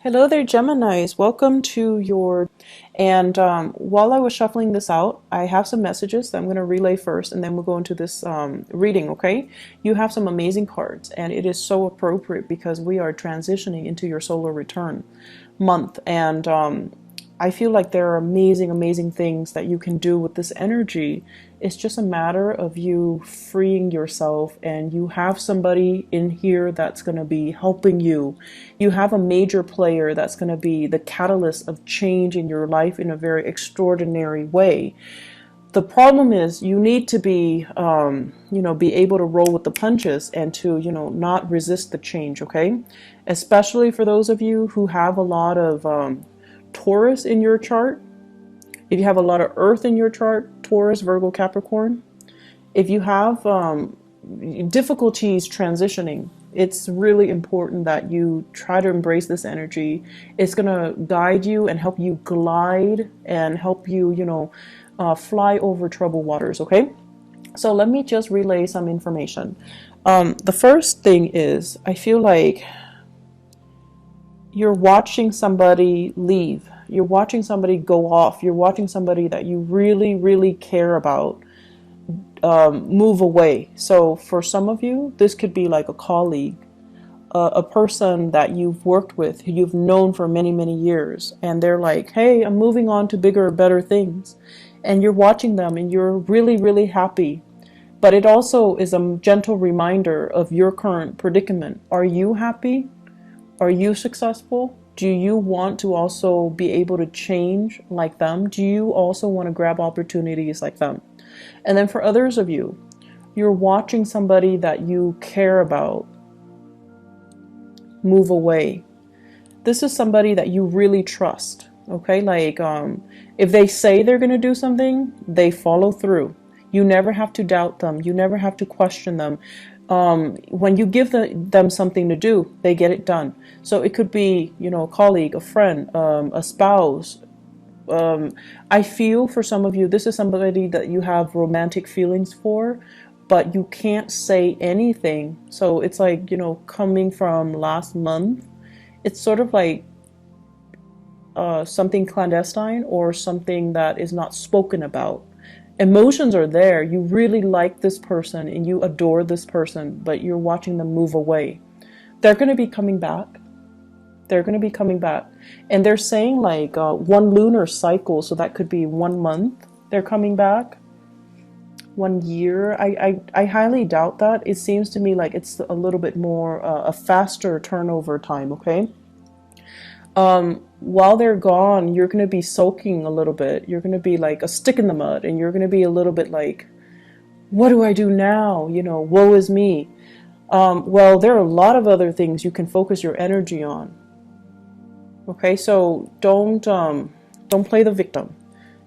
Hello there, Geminis. Welcome to your. And while I was shuffling this out, I have some messages that I'm going to relay first, and then we'll go into this reading, okay? You have some amazing cards, and it is so appropriate because we are transitioning into your solar return month. And I feel like there are amazing, amazing things that you can do with this energy. It's just a matter of you freeing yourself, and you have somebody in here that's going to be helping you. You have a major player that's going to be the catalyst of change in your life in a very extraordinary way. The problem is you need to be, be able to roll with the punches and to, not resist the change, okay? Especially for those of you who have a lot of Taurus in your chart. If you have a lot of Earth in your chart, Taurus, Virgo, Capricorn. If you have difficulties transitioning, it's really important that you try to embrace this energy. It's going to guide you and help you glide and help you, fly over troubled waters, okay? So let me just relay some information. The first thing is, I feel like you're watching somebody leave. You're watching somebody go off. You're watching somebody that you really, really care about move away. So for some of you, this could be like a colleague, a person that you've worked with, who you've known for many, many years. And they're like, hey, I'm moving on to bigger, better things. And you're watching them and you're really, really happy. But it also is a gentle reminder of your current predicament. Are you happy? Are you successful? Do you want to also be able to change like them? Do you also want to grab opportunities like them? And then for others of you, you're watching somebody that you care about move away. This is somebody that you really trust, okay? Like if they say they're going to do something, they follow through. You never have to doubt them. You never have to question them. When you give them something to do, they get it done. So it could be, a colleague, a friend, a spouse. I feel for some of you, this is somebody that you have romantic feelings for, but you can't say anything. So it's like, coming from last month, it's sort of like something clandestine or something that is not spoken about. Emotions are there. You really like this person and you adore this person, but you're watching them move away. They're going to be coming back. They're going to be coming back. And they're saying like one lunar cycle, so that could be 1 month they're coming back. 1 year. I highly doubt that. It seems to me like it's a little bit more a faster turnover time, okay? While they're gone, you're going to be soaking a little bit. You're going to be like a stick in the mud, and you're going to be a little bit like, what do I do now? Woe is me. Well, there are a lot of other things you can focus your energy on. Okay, so don't play the victim,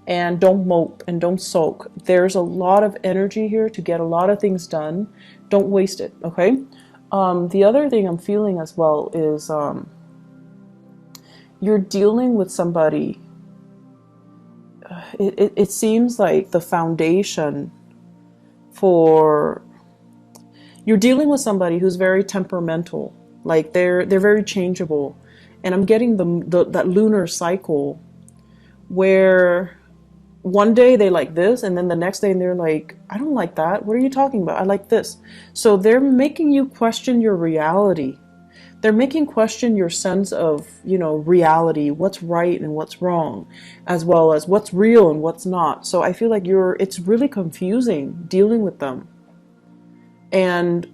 and don't mope and don't sulk. There's a lot of energy here to get a lot of things done. Don't waste it, okay? The other thing I'm feeling as well is you're dealing with somebody. It seems like the foundation for you're dealing with somebody who's very temperamental. Like they're very changeable, and I'm getting that lunar cycle where one day they like this, and then the next day they're like, I don't like that. What are you talking about? I like this. So they're making you question your reality. They're making question your sense of, reality, what's right and what's wrong, as well as what's real and what's not. So I feel like it's really confusing dealing with them. And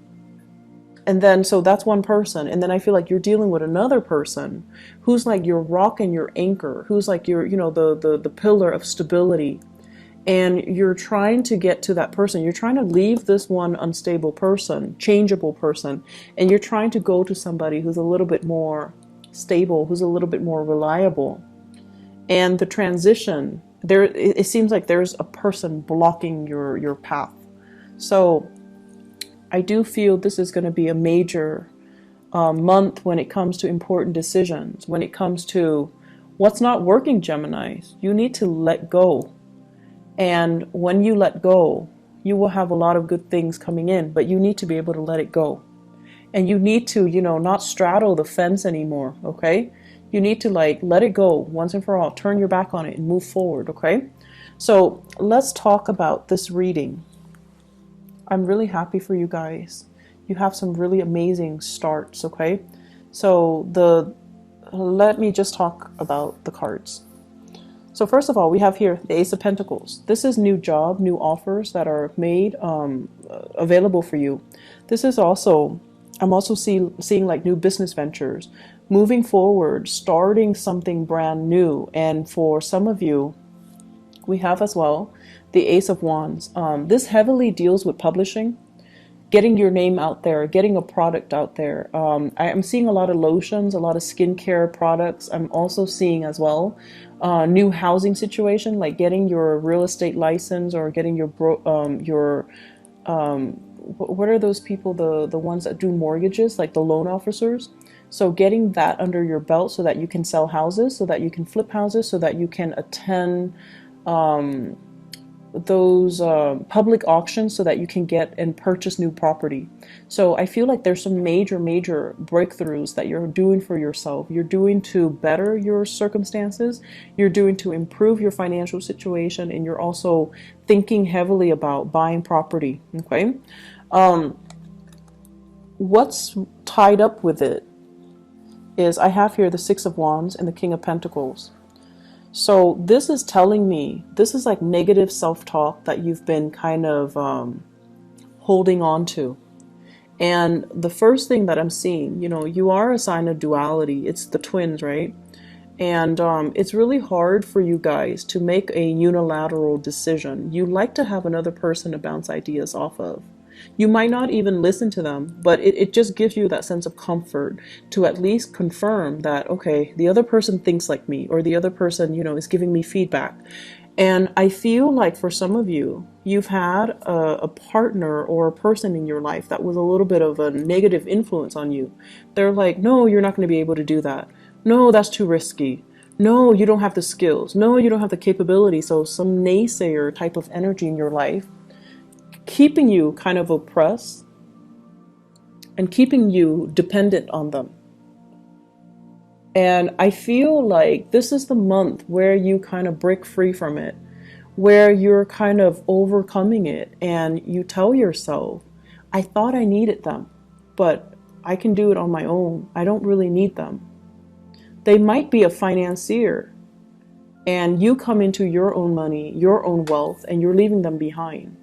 then, so that's one person. And then I feel like you're dealing with another person who's like your rock and your anchor, who's like your, the pillar of stability. And you're trying to get to that person. You're trying to leave this one unstable person, changeable person, and you're trying to go to somebody who's a little bit more stable, who's a little bit more reliable. And the transition, it seems like there's a person blocking your path. So I do feel this is going to be a major month when it comes to important decisions, when it comes to what's not working, Geminis. You need to let go. And when you let go, you will have a lot of good things coming in, but you need to be able to let it go. And you need to, not straddle the fence anymore, okay? You need to like let it go once and for all. Turn your back on it and move forward, okay? So let's talk about this reading. I'm really happy for you guys. You have some really amazing starts, okay? So let me just talk about the cards. So first of all, we have here the Ace of Pentacles. This is new job, new offers that are made available for you. This is also, I'm also seeing like new business ventures, moving forward, starting something brand new. And for some of you, we have as well the Ace of Wands. This heavily deals with publishing, getting your name out there, getting a product out there. I'm seeing a lot of lotions, a lot of skincare products. I'm also seeing as well new housing situation, like getting your real estate license or getting your what are those people, the ones that do mortgages, like the loan officers. So getting that under your belt so that you can sell houses, so that you can flip houses, so that you can attend those public auctions so that you can get and purchase new property. So I feel like there's some major breakthroughs that you're doing for yourself. You're doing to better your circumstances, you're doing to improve your financial situation, and you're also thinking heavily about buying property, okay? What's tied up with it is I have here the Six of Wands and the King of Pentacles. So this is telling me, this is like negative self-talk that you've been kind of holding on to. And the first thing that I'm seeing, you know, you are a sign of duality. It's the twins, right? And it's really hard for you guys to make a unilateral decision. You like to have another person to bounce ideas off of. You might not even listen to them, but it just gives you that sense of comfort to at least confirm that, okay, the other person thinks like me, or the other person, you know, is giving me feedback. And I feel like for some of you, you've had a partner or a person in your life that was a little bit of a negative influence on you. They're like, no, you're not going to be able to do that. No, that's too risky. No, you don't have the skills. No, you don't have the capability. So some naysayer type of energy in your life, keeping you kind of oppressed and keeping you dependent on them. And I feel like this is the month where you kind of break free from it, where you're kind of overcoming it, and you tell yourself, I thought I needed them, but I can do it on my own. I don't really need them. They might be a financier, and you come into your own money, your own wealth, and you're leaving them behind.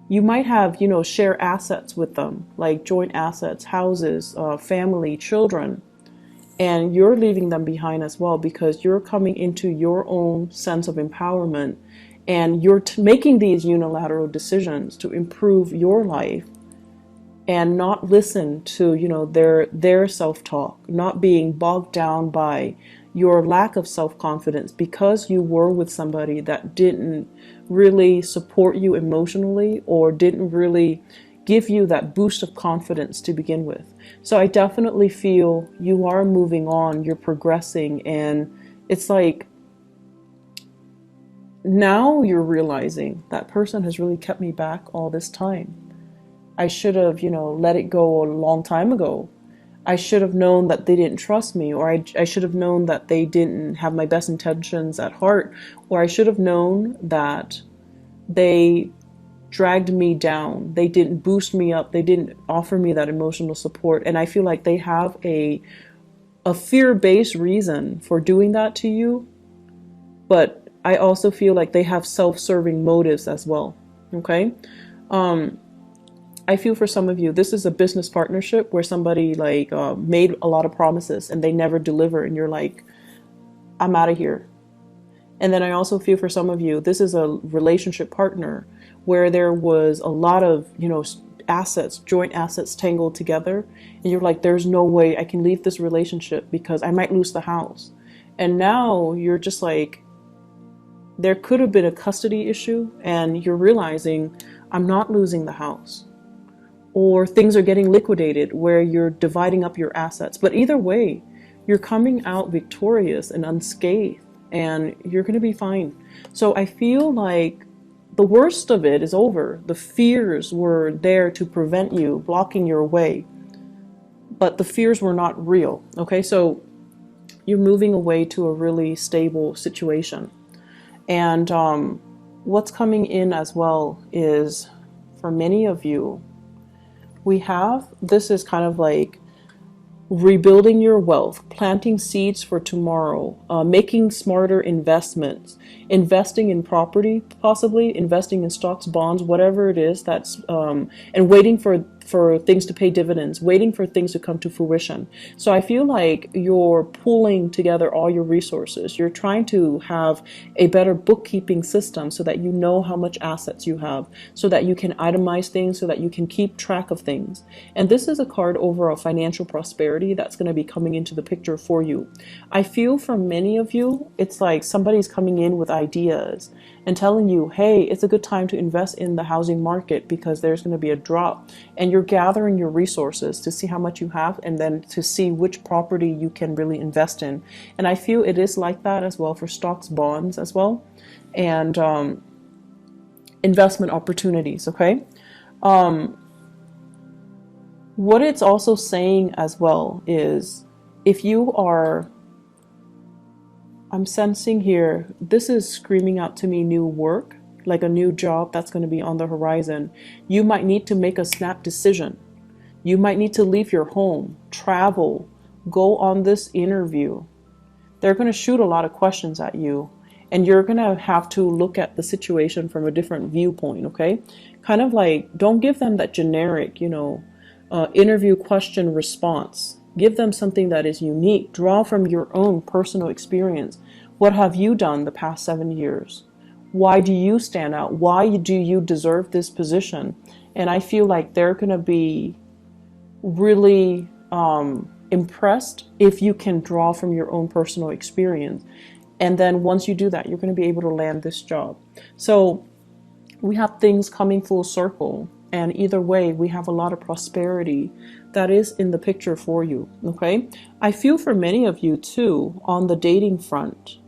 You might have, you know, share assets with them, like joint assets, houses, family, children, and you're leaving them behind as well because you're coming into your own sense of empowerment, and you're making these unilateral decisions to improve your life and not listen to, you know, their self-talk, not being bogged down by your lack of self-confidence because you were with somebody that didn't really support you emotionally or didn't really give you that boost of confidence to begin with. So I definitely feel you are moving on, you're progressing, and it's like now you're realizing that person has really kept me back all this time. I should have, you know, let it go a long time ago. I should have known that they didn't trust me, or I should have known that they didn't have my best intentions at heart, or I should have known that they dragged me down. They didn't boost me up. They didn't offer me that emotional support. And I feel like they have a fear-based reason for doing that to you. But I also feel like they have self-serving motives as well. Okay? I feel for some of you, this is a business partnership where somebody like made a lot of promises and they never deliver, and you're like, I'm out of here. And then I also feel for some of you, this is a relationship partner where there was a lot of, you know, assets, joint assets tangled together, and you're like, there's no way I can leave this relationship because I might lose the house. And now you're just like, there could have been a custody issue, and you're realizing I'm not losing the house. Or things are getting liquidated where you're dividing up your assets. But either way, you're coming out victorious and unscathed, and you're going to be fine. So I feel like the worst of it is over. The fears were there to prevent you, blocking your way. But the fears were not real. Okay, so You're moving away to a really stable situation. And what's coming in as well is, for many of you, this is kind of like rebuilding your wealth, planting seeds for tomorrow, making smarter investments, investing in property, possibly investing in stocks, bonds, whatever it is that's, and waiting for things to pay dividends, waiting for things to come to fruition. So I feel like you're pulling together all your resources. You're trying to have a better bookkeeping system so that you know how much assets you have, so that you can itemize things, so that you can keep track of things. And this is a card over a financial prosperity that's going to be coming into the picture for you. I feel for many of you, it's like somebody's coming in with ideas and telling you, hey, it's a good time to invest in the housing market because there's going to be a drop. And you're gathering your resources to see how much you have and then to see which property you can really invest in. And I feel it is like that as well for stocks, bonds as well, and investment opportunities, okay? What it's also saying as well is, if you are, I'm sensing here, this is screaming out to me new work, like a new job that's going to be on the horizon. You might need to make a snap decision. You might need to leave your home, travel, go on this interview. They're going to shoot a lot of questions at you, and you're going to have to look at the situation from a different viewpoint, okay? Kind of like, don't give them that generic, interview question response. Give them something that is unique. Draw from your own personal experience. What have you done the past 7 years? Why do you stand out? Why do you deserve this position? And I feel like they're going to be really impressed if you can draw from your own personal experience. And then once you do that, you're going to be able to land this job. So we have things coming full circle. And either way, we have a lot of prosperity that is in the picture for you, okay? I feel for many of you too, on the dating front,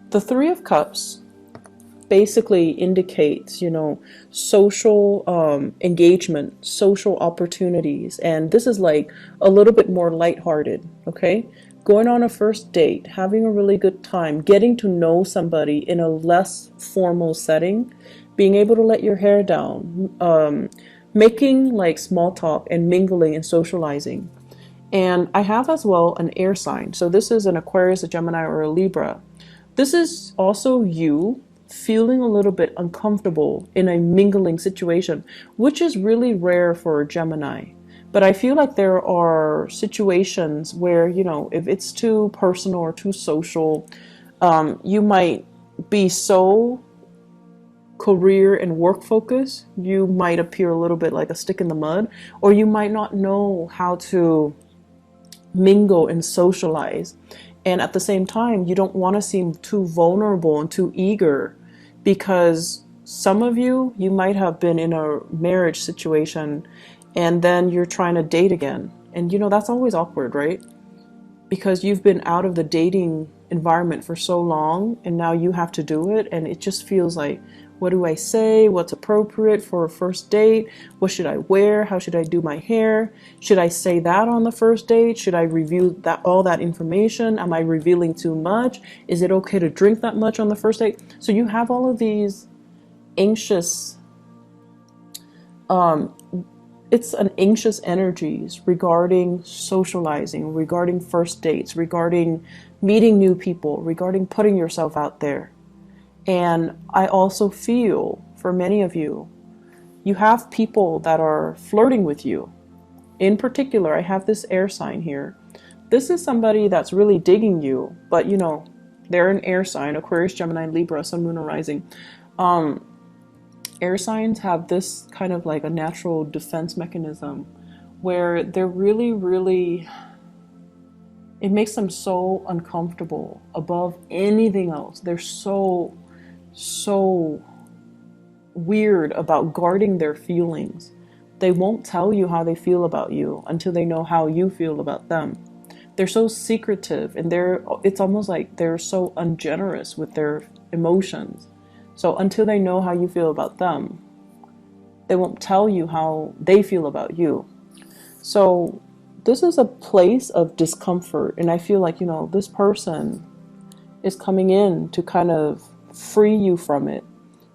the Three of Cups basically indicates, social engagement, social opportunities. And this is like a little bit more lighthearted, okay? Going on a first date, having a really good time, getting to know somebody in a less formal setting, being able to let your hair down, making like small talk and mingling and socializing. And I have as well an air sign. So this is an Aquarius, a Gemini, or a Libra. This is also you feeling a little bit uncomfortable in a mingling situation, which is really rare for a Gemini. But I feel like there are situations where, if it's too personal or too social, you might be so career and work focus, you might appear a little bit like a stick in the mud, or you might not know how to mingle and socialize. And at the same time, you don't want to seem too vulnerable and too eager, because some of you might have been in a marriage situation and then you're trying to date again. And that's always awkward, right? Because you've been out of the dating environment for so long and now you have to do it, and it just feels like, what do I say? What's appropriate for a first date? What should I wear? How should I do my hair? Should I say that on the first date? Should I review all that information? Am I revealing too much? Is it okay to drink that much on the first date? So you have all of these anxious, it's an anxious energies regarding socializing, regarding first dates, regarding meeting new people, regarding putting yourself out there. And I also feel for many of you, you have people that are flirting with you. In particular, I have this air sign here. This is somebody that's really digging you, but they're an air sign, Aquarius, Gemini, Libra, Sun, Moon, or Rising. Air signs have this kind of like a natural defense mechanism where they're really, really, it makes them so uncomfortable above anything else. They're so weird about guarding their feelings. They won't tell you how they feel about you until they know how you feel about them. They're so secretive, and it's almost like they're so ungenerous with their emotions. So until they know how you feel about them, they won't tell you how they feel about you. So this is a place of discomfort. And I feel like, you know, this person is coming in to kind of free you from it,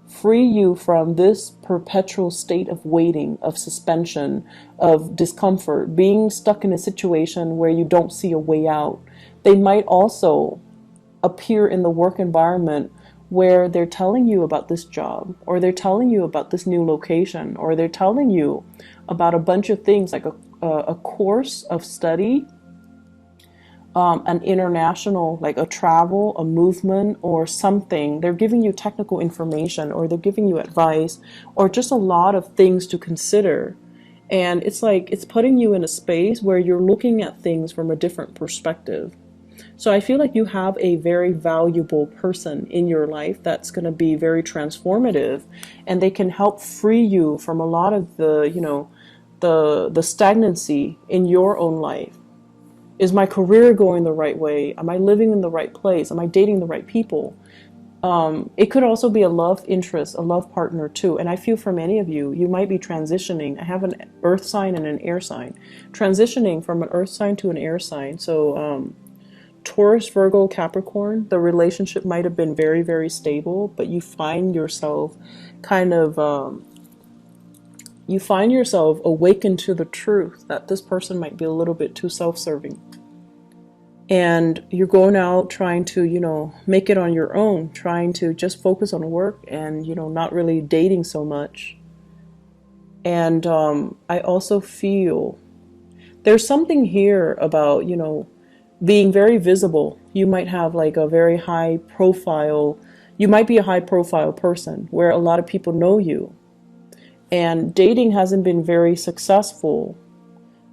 free you from this perpetual state of waiting, of suspension, of discomfort, being stuck in a situation where you don't see a way out. They might also appear in the work environment where they're telling you about this job, or they're telling you about this new location, or they're telling you about a bunch of things like a course of study, an international, like a travel, a movement, or something. They're giving you technical information, or they're giving you advice, or just a lot of things to consider. And it's like it's putting you in a space where you're looking at things from a different perspective. So I feel like you have a very valuable person in your life that's going to be very transformative, and they can help free you from a lot of the, you know, the stagnancy in your own life. Is my career going the right way? Am I living in the right place? Am I dating the right people? It could also be a love interest, a love partner too. And I feel for many of you, you might be transitioning. I have an earth sign and an air sign. Transitioning from an earth sign to an air sign. So Taurus, Virgo, Capricorn, the relationship might have been very, very stable, but you find yourself kind of, you find yourself awakened to the truth that this person might be a little bit too self-serving. And you're going out trying to, you know, make it on your own, trying to just focus on work and, you know, not really dating so much. And I also feel there's something here about, you know, being very visible. You might have like a very high profile, you might be a high profile person where a lot of people know you. And dating hasn't been very successful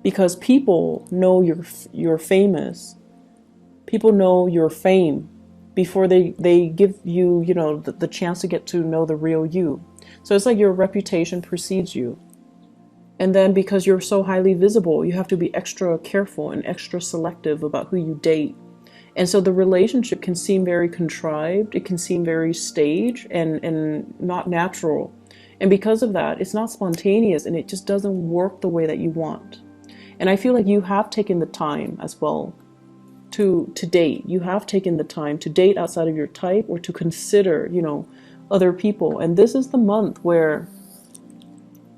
because people know you're famous. People know your fame before they give you, you know, the chance to get to know the real you. So it's like your reputation precedes you. And then because you're so highly visible, you have to be extra careful and extra selective about who you date. And so the relationship can seem very contrived. It can seem very staged and not natural. And because of that, it's not spontaneous and it just doesn't work the way that you want. And I feel like you have taken the time as well to date. You have taken the time to date outside of your type or to consider, you know, other people. And this is the month where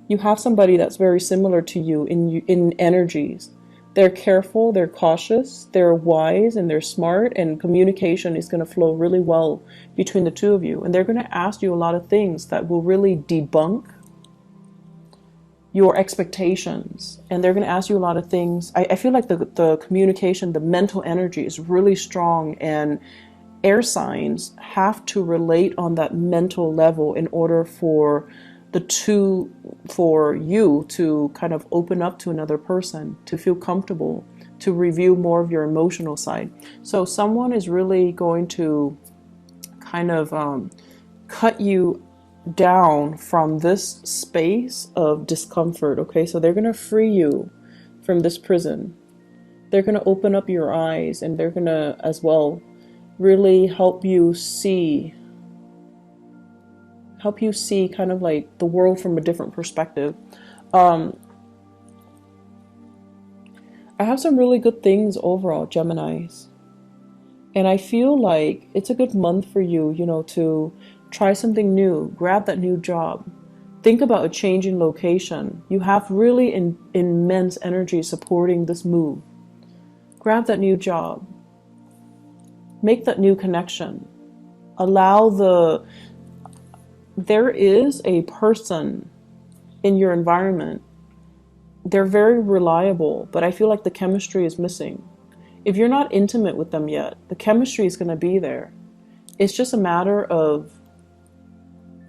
you have somebody that's very similar to you in energies. They're careful, they're cautious, they're wise, and they're smart, and communication is going to flow really well between the two of you. And they're going to ask you a lot of things that will really debunk your expectations. And they're going to ask you a lot of things. I feel like the communication, the mental energy is really strong, and air signs have to relate on that mental level in order for you to kind of open up to another person, to feel comfortable, to review more of your emotional side. So someone is really going to kind of cut you down from this space of discomfort. Okay, so they're going to free you from this prison. They're going to open up your eyes, and they're going to as well really help you see kind of like the world from a different perspective. I have some really good things overall, Geminis. And I feel like it's a good month for you, you know, to try something new, grab that new job, think about a change in location. You have really immense energy supporting this move. Grab that new job, make that new connection, there is a person in your environment. They're very reliable, but I feel like the chemistry is missing. If you're not intimate with them yet, the chemistry is going to be there. It's just a matter of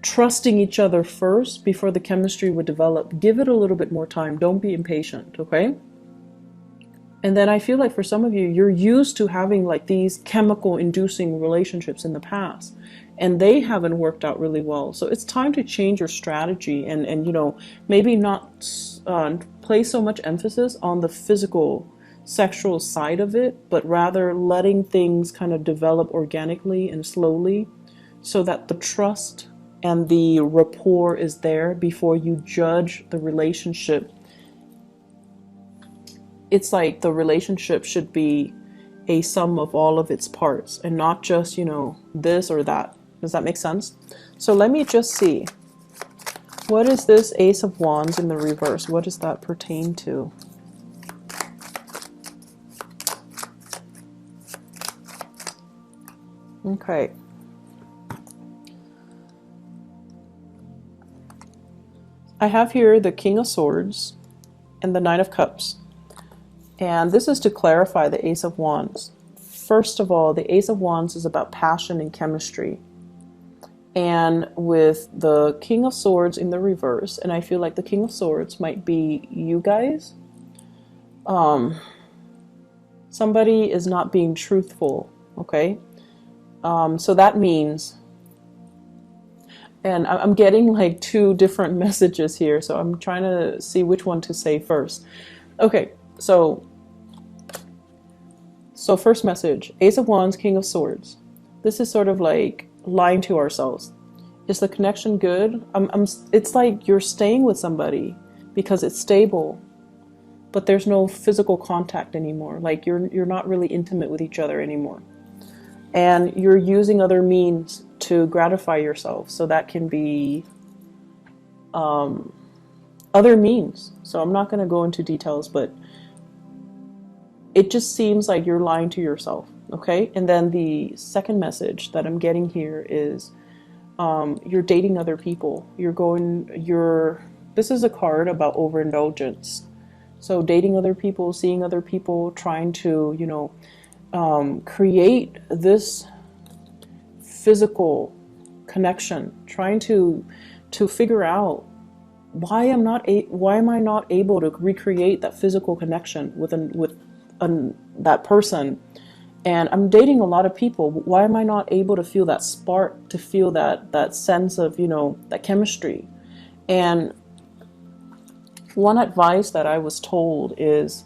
trusting each other first before the chemistry would develop. Give it a little bit more time. Don't be impatient, okay? And then I feel like for some of you, you're used to having like these chemical inducing relationships in the past, and they haven't worked out really well. So it's time to change your strategy and you know, maybe not place so much emphasis on the physical sexual side of it, but rather letting things kind of develop organically and slowly so that the trust and the rapport is there before you judge the relationship it's like the relationship should be a sum of all of its parts and not just, you know, this or that. Does that make sense? So let me just see. What is this Ace of Wands in the reverse? What does that pertain to? Okay. I have here the King of Swords and the Knight of Cups. And this is to clarify the Ace of Wands. First of all, the Ace of Wands is about passion and chemistry. And with the King of Swords in the reverse, and I feel like the King of Swords might be you guys. Somebody is not being truthful, okay? So that means, and I'm getting like two different messages here, so I'm trying to see which one to say first. Okay, so first message, Ace of Wands, King of Swords. This is sort of like lying to ourselves. Is the connection good? It's like you're staying with somebody because it's stable, but there's no physical contact anymore. Like you're not really intimate with each other anymore. And you're using other means to gratify yourself. So that can be other means. So I'm not going to go into details, but it just seems like you're lying to yourself. Okay. And then the second message that I'm getting here is you're dating other people. This is a card about overindulgence. So dating other people, seeing other people, trying to, you know, create this physical connection, trying to figure out why am I not able to recreate that physical connection with that person. And I'm dating a lot of people. Why am I not able to feel that spark, to feel that sense of, you know, that chemistry? And one advice that I was told is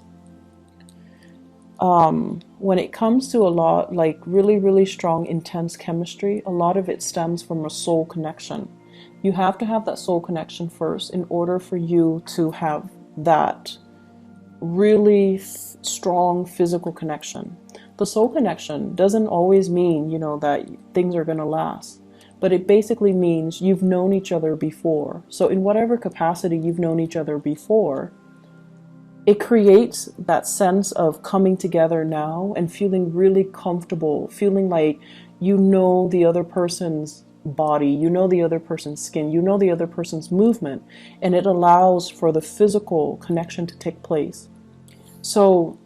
when it comes to a lot, like really, really strong, intense chemistry, a lot of it stems from a soul connection. You have to have that soul connection first in order for you to have that really strong physical connection. The soul connection doesn't always mean, you know, that things are going to last, but it basically means you've known each other before. So in whatever capacity you've known each other before, it creates that sense of coming together now and feeling really comfortable, feeling like you know the other person's body, you know the other person's skin, you know the other person's movement, and it allows for the physical connection to take place. So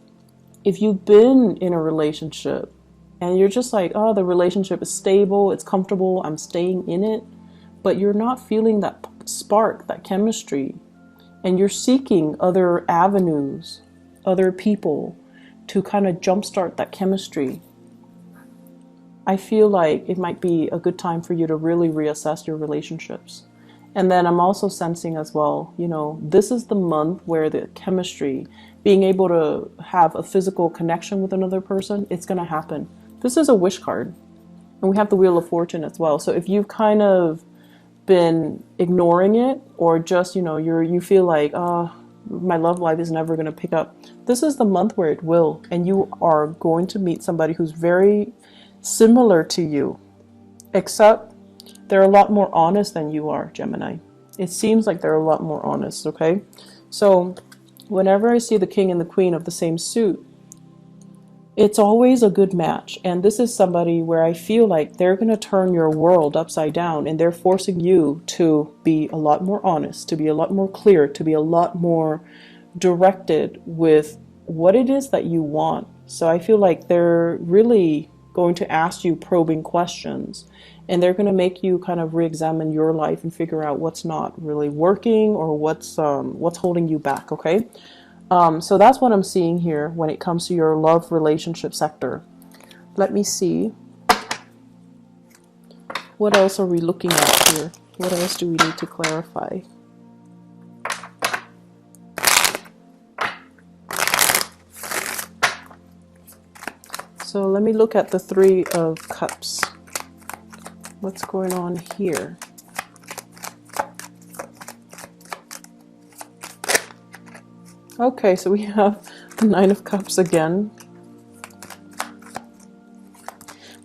if you've been in a relationship and you're just like, oh, the relationship is stable, it's comfortable, I'm staying in it, but you're not feeling that spark, that chemistry, and you're seeking other avenues, other people to kind of jumpstart that chemistry, I feel like it might be a good time for you to really reassess your relationships. And then I'm also sensing as well, you know, this is the month where the chemistry, being able to have a physical connection with another person, it's going to happen. This is a wish card. And we have the Wheel of Fortune as well. So if you've kind of been ignoring it, or just, you know, you feel like, oh, my love life is never going to pick up, this is the month where it will. And you are going to meet somebody who's very similar to you, except they're a lot more honest than you are, Gemini. It seems like they're a lot more honest, okay? So whenever I see the King and the Queen of the same suit, it's always a good match. And this is somebody where I feel like they're going to turn your world upside down, and they're forcing you to be a lot more honest, to be a lot more clear, to be a lot more directed with what it is that you want. So I feel like they're really going to ask you probing questions, and they're going to make you kind of re-examine your life and figure out what's not really working or what's holding you back, okay? So that's what I'm seeing here when it comes to your love relationship sector. Let me see. What else are we looking at here? What else do we need to clarify? So let me look at the Three of Cups. What's going on here? Okay, so we have The Nine of Cups again.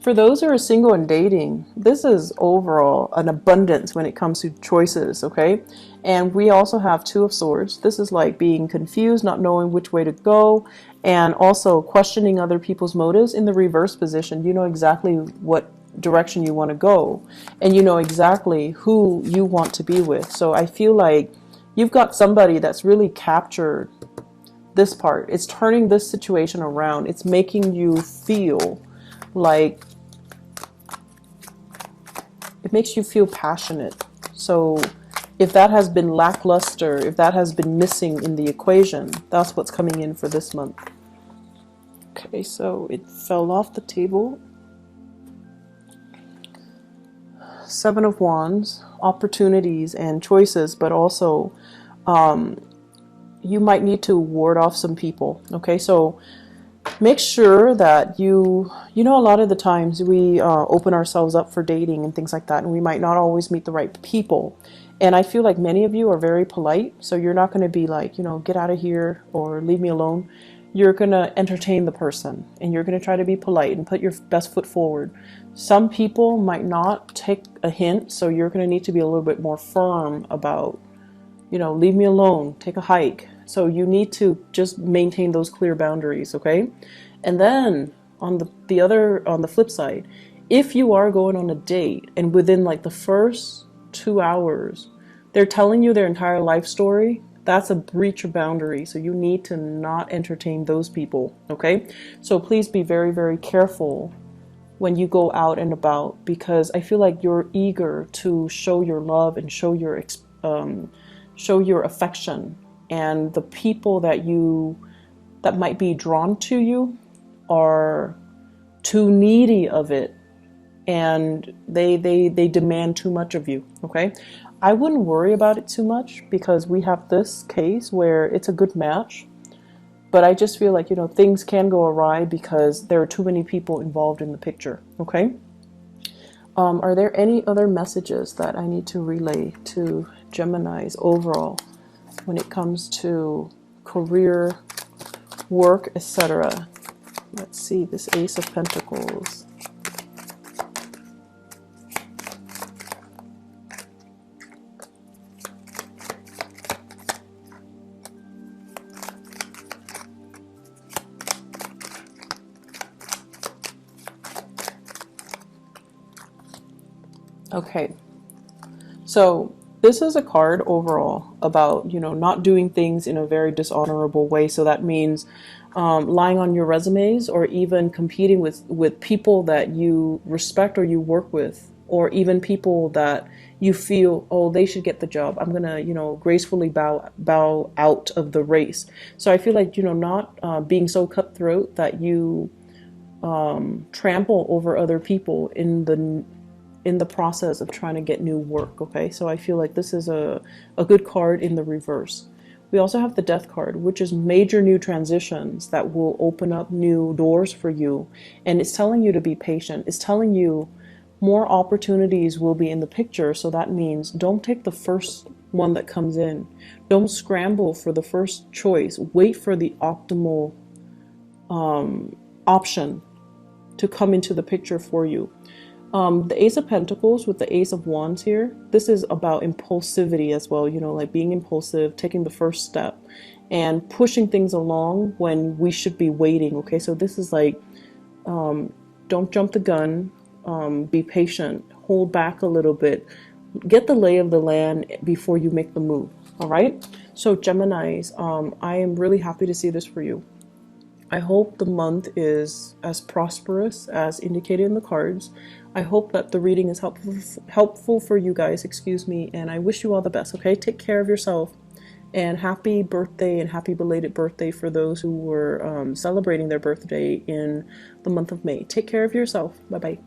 For those who are single and dating, this is overall an abundance when it comes to choices, okay? And we also have Two of Swords. This is like being confused, not knowing which way to go, and also questioning other people's motives. In the reverse position, you know exactly what direction you want to go, and you know exactly who you want to be with. So I feel like you've got somebody that's really captured this part. It's turning this situation around. It's making you feel like, it makes you feel passionate. So if that has been lackluster, if that has been missing in the equation, that's what's coming in for this month. Okay, so it fell off the table. Seven of Wands, opportunities and choices, but also you might need to ward off some people. Okay, so make sure that you know, a lot of the times we open ourselves up for dating and things like that, and we might not always meet the right people. And I feel like many of you are very polite, so you're not going to be like, you know, get out of here or leave me alone. You're going to entertain the person, and you're going to try to be polite and put your best foot forward. Some people might not take a hint, so you're going to need to be a little bit more firm about, you know, leave me alone, take a hike. So you need to just maintain those clear boundaries, okay? And then on the flip side, if you are going on a date and within like the first 2 hours, they're telling you their entire life story, that's a breach of boundary. So you need to not entertain those people, okay? So please be very, very careful when you go out and about, because I feel like you're eager to show your love and show your affection. And the people that might be drawn to you are too needy of it, and they demand too much of you, okay? I wouldn't worry about it too much, because we have this case where it's a good match, but I just feel like, you know, things can go awry because there are too many people involved in the picture, okay? Are there any other messages that I need to relay to Geminis overall when it comes to career, work, etc.? Let's see, this Ace of Pentacles. Okay, so this is a card overall about, you know, not doing things in a very dishonorable way. So that means lying on your resumes, or even competing with people that you respect or you work with, or even people that you feel, oh, they should get the job. I'm gonna, you know, gracefully bow out of the race. So I feel like, you know, not being so cutthroat that you trample over other people in the process of trying to get new work, okay? So I feel like this is a good card in the reverse. We also have the Death card, which is major new transitions that will open up new doors for you. And it's telling you to be patient. It's telling you more opportunities will be in the picture. So that means don't take the first one that comes in. Don't scramble for the first choice. Wait for the optimal option to come into the picture for you. The Ace of Pentacles with the Ace of Wands here, this is about impulsivity as well, you know, like being impulsive, taking the first step and pushing things along when we should be waiting, okay? So this is like, don't jump the gun, be patient, hold back a little bit, get the lay of the land before you make the move, all right? So Geminis, I am really happy to see this for you. I hope the month is as prosperous as indicated in the cards. I hope that the reading is helpful for you guys, excuse me, and I wish you all the best, okay? Take care of yourself, and happy birthday and happy belated birthday for those who were celebrating their birthday in the month of May. Take care of yourself. Bye-bye.